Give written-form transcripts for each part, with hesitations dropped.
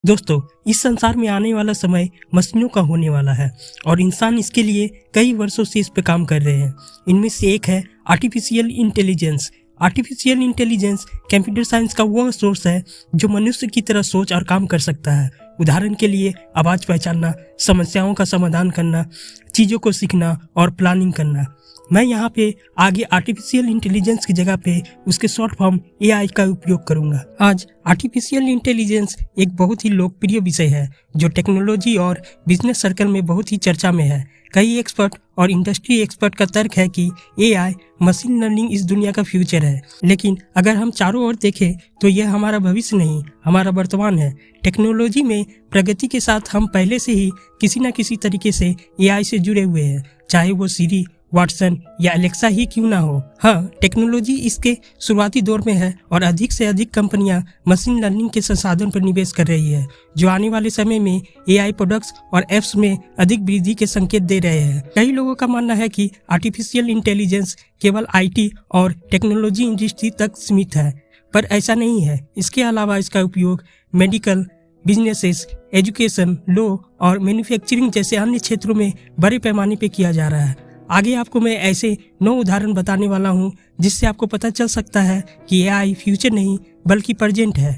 दोस्तों, इस संसार में आने वाला समय मशीनों का होने वाला है और इंसान इसके लिए कई वर्षों से इस पे काम कर रहे हैं। इनमें से एक है artificial intelligence. Artificial intelligence computer science का वह सोर्स है जो मनुष्य की तरह सोच और काम कर सकता है। उदाहरण के लिए आवाज़ पहचानना, समस्याओं का समाधान करना, चीज़ों को सीखना और प्लानिंग करना। मैं यहाँ पे आगे आर्टिफिशियल इंटेलिजेंस की जगह पे उसके शॉर्ट फॉर्म एआई का उपयोग करूँगा। आज आर्टिफिशियल इंटेलिजेंस एक बहुत ही लोकप्रिय विषय है जो टेक्नोलॉजी और बिजनेस सर्कल में बहुत ही चर्चा में है। कई एक्सपर्ट और इंडस्ट्री एक्सपर्ट का तर्क है कि एआई मशीन लर्निंग इस दुनिया का फ्यूचर है। लेकिन अगर हम चारों ओर देखें तो यह हमारा भविष्य नहीं, हमारा वर्तमान है। टेक्नोलॉजी में प्रगति के साथ हम पहले से ही किसी न किसी तरीके से एआई से जुड़े हुए हैं, चाहे वो सीरी, वाटसन या एलेक्सा ही क्यों ना हो। हाँ, टेक्नोलॉजी इसके शुरुआती दौर में है और अधिक से अधिक कंपनियां मशीन लर्निंग के संसाधन पर निवेश कर रही है, जो आने वाले समय में एआई प्रोडक्ट्स और एप्स में अधिक वृद्धि के संकेत दे रहे हैं। कई लोगों का मानना है कि आर्टिफिशियल इंटेलिजेंस केवल आईटी और टेक्नोलॉजी इंडस्ट्री तक सीमित है, पर ऐसा नहीं है। इसके अलावा इसका उपयोग मेडिकल, बिजनेसेस, एजुकेशन, लॉ और मैन्युफैक्चरिंग जैसे अन्य क्षेत्रों में बड़े पैमाने पर किया जा रहा है। आगे आपको मैं ऐसे 9 उदाहरण बताने वाला हूँ जिससे आपको पता चल सकता है कि एआई फ्यूचर नहीं बल्कि प्रेजेंट है।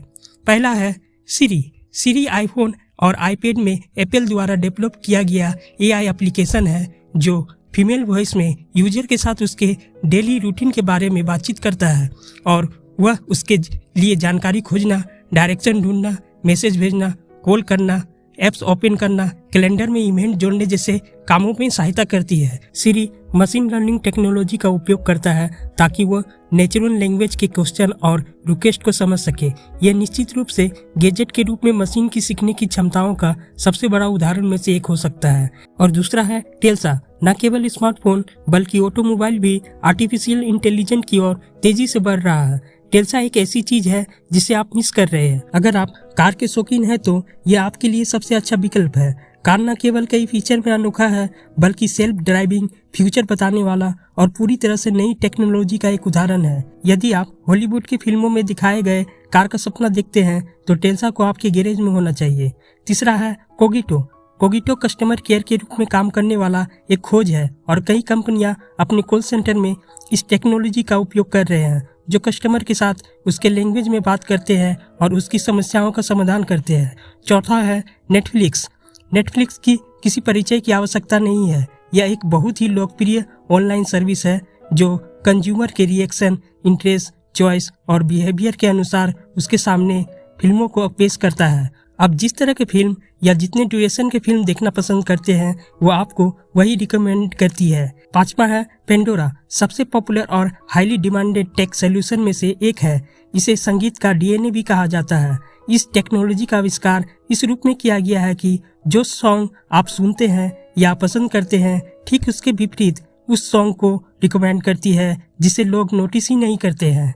पहला है सीरी। सीरी आईफोन और आईपैड में एप्पल द्वारा डेवलप किया गया एआई एप्लीकेशन है जो फीमेल वॉइस में यूजर के साथ उसके डेली रूटीन के बारे में बातचीत करता है और वह उसके लिए जानकारी खोजना, डायरेक्शन ढूंढना, मैसेज भेजना, कॉल करना, ऐप्स ओपन करना, कैलेंडर में इवेंट जोड़ने जैसे कामों में सहायता करती है। सीरी मशीन लर्निंग टेक्नोलॉजी का उपयोग करता है ताकि वह नेचुरल लैंग्वेज के क्वेश्चन और रिक्वेस्ट को समझ सके। यह निश्चित रूप से गैजेट के रूप में मशीन की सीखने की क्षमताओं का सबसे बड़ा उदाहरण में से एक हो सकता है। और दूसरा है टेल्सा। न केवल स्मार्टफोन बल्कि ऑटोमोबाइल भी आर्टिफिशियल इंटेलिजेंस की ओर तेजी से बढ़ रहा है। टेल्सा एक ऐसी चीज है जिसे आप मिस कर रहे हैं। अगर आप कार के शौकीन हैं तो यह आपके लिए सबसे अच्छा विकल्प है। कार न केवल कई फीचर में अनोखा है बल्कि सेल्फ ड्राइविंग, फ्यूचर बताने वाला और पूरी तरह से नई टेक्नोलॉजी का एक उदाहरण है। यदि आप हॉलीवुड की फिल्मों में दिखाए गए कार का सपना देखते हैं तो टेल्सा को आपके गैरेज में होना चाहिए। तीसरा है कोगिटो। कोगिटो कस्टमर केयर के रूप में काम करने वाला एक खोज है और कई कंपनियां अपने कॉल सेंटर में इस टेक्नोलॉजी का उपयोग कर रहे हैं जो कस्टमर के साथ उसके लैंग्वेज में बात करते हैं और उसकी समस्याओं का समाधान करते हैं। चौथा है नेटफ्लिक्स। नेटफ्लिक्स की किसी परिचय की आवश्यकता नहीं है। यह एक बहुत ही लोकप्रिय ऑनलाइन सर्विस है जो कंज्यूमर के रिएक्शन, इंटरेस्ट, चॉइस और बिहेवियर के अनुसार उसके सामने फिल्मों को पेश करता है। आप जिस तरह के फिल्म या जितने ड्यूरेशन के फिल्म देखना पसंद करते हैं वो आपको वही रिकमेंड करती है। पांचवा है पेंडोरा। सबसे पॉपुलर और हाईली डिमांडेड टेक सोल्यूशन में से एक है। इसे संगीत का डीएनए भी कहा जाता है। इस टेक्नोलॉजी का आविष्कार इस रूप में किया गया है कि जो सॉन्ग आप सुनते हैं या पसंद करते हैं ठीक उसके विपरीत उस सॉन्ग को रिकमेंड करती है जिसे लोग नोटिस ही नहीं करते हैं।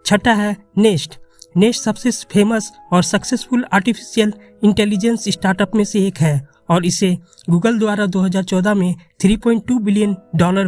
छठा है नेस्ट। नेस्ट सबसे फेमस और सक्सेसफुल आर्टिफिशियल इंटेलिजेंस स्टार्टअप में से एक है और इसे गूगल द्वारा 2014 में $3.2 बिलियन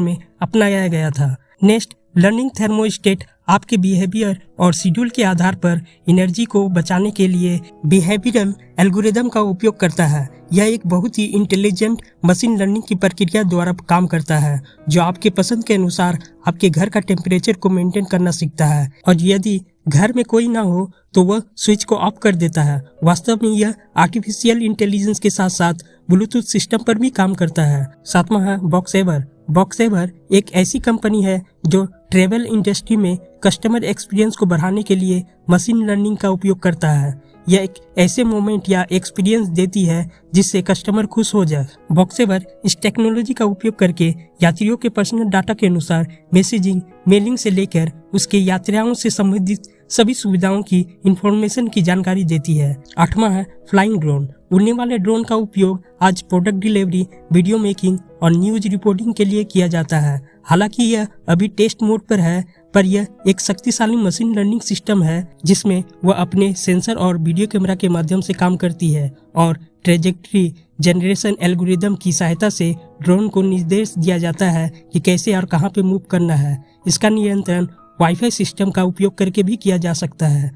में अपनाया गया था। नेस्ट लर्निंग थर्मोस्टेट आपके बिहेवियर और शेड्यूल के आधार पर एनर्जी को बचाने के लिए बिहेवियरल एल्गोरिदम का उपयोग करता है। यह एक बहुत ही इंटेलिजेंट मशीन लर्निंग की प्रक्रिया द्वारा काम करता है जो आपके पसंद के अनुसार आपके घर का टेम्परेचर को मेंटेन करना सीखता है और यदि घर में कोई ना हो तो वह स्विच को ऑफ कर देता है। वास्तव में यह आर्टिफिशियल इंटेलिजेंस के साथ साथ ब्लूटूथ सिस्टम पर भी काम करता है। सातवां है बॉक्सेवर। बॉक्सेवर एक ऐसी कंपनी है जो ट्रेवल इंडस्ट्री में कस्टमर एक्सपीरियंस को बढ़ाने के लिए मशीन लर्निंग का उपयोग करता है। यह एक ऐसे मोमेंट या एक्सपीरियंस देती है जिससे कस्टमर खुश हो जाए। बॉक्सेवर इस टेक्नोलॉजी का उपयोग करके यात्रियों के पर्सनल डाटा के अनुसार मैसेजिंग, मेलिंग से लेकर उसके यात्राओं से संबंधित सभी सुविधाओं की इंफॉर्मेशन की जानकारी देती है। आठवां है फ्लाइंग ड्रोन। उड़ने वाले ड्रोन का उपयोग आज प्रोडक्ट डिलीवरी, वीडियो मेकिंग और न्यूज रिपोर्टिंग के लिए किया जाता है। हालांकि यह अभी टेस्ट मोड पर है, पर यह एक शक्तिशाली मशीन लर्निंग सिस्टम है जिसमें वह अपने सेंसर और वीडियो कैमरा के माध्यम से काम करती है और ट्रेजेक्ट्री जनरेशन एल्गोरिदम की सहायता से ड्रोन को निर्देश दिया जाता है कि कैसे और कहां पे मूव करना है। इसका नियंत्रण वाईफाई सिस्टम का उपयोग करके भी किया जा सकता है।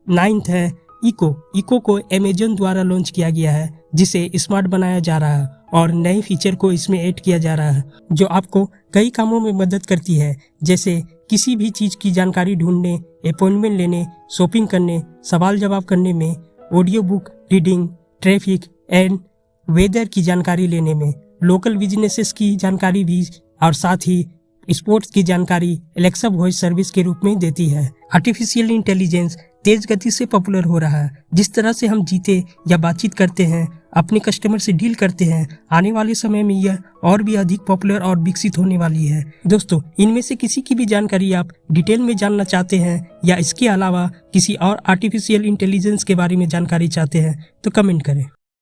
नाइन्थ है इको को अमेजन द्वारा लॉन्च किया गया है, जिसे स्मार्ट बनाया जा रहा है और नए फीचर को इसमें ऐड किया जा रहा है जो आपको कई कामों में मदद करती है, जैसे किसी भी चीज़ की जानकारी ढूंढने, अपॉइंटमेंट लेने, शॉपिंग करने, सवाल जवाब करने में, audio book reading, traffic and weather की जानकारी लेने में, लोकल बिजनेसेस की जानकारी भी और साथ ही स्पोर्ट्स की जानकारी एलेक्सा वॉइस सर्विस के रूप में देती है। आर्टिफिशियल इंटेलिजेंस तेज गति से पॉपुलर हो रहा है। जिस तरह से हम जीते या बातचीत करते हैं, अपने कस्टमर से डील करते हैं, आने वाले समय में यह और भी अधिक पॉपुलर और विकसित होने वाली है। दोस्तों, इनमें से किसी की भी जानकारी आप डिटेल में जानना चाहते हैं या इसके अलावा किसी और आर्टिफिशियल इंटेलिजेंस के बारे में जानकारी चाहते हैं तो कमेंट करें।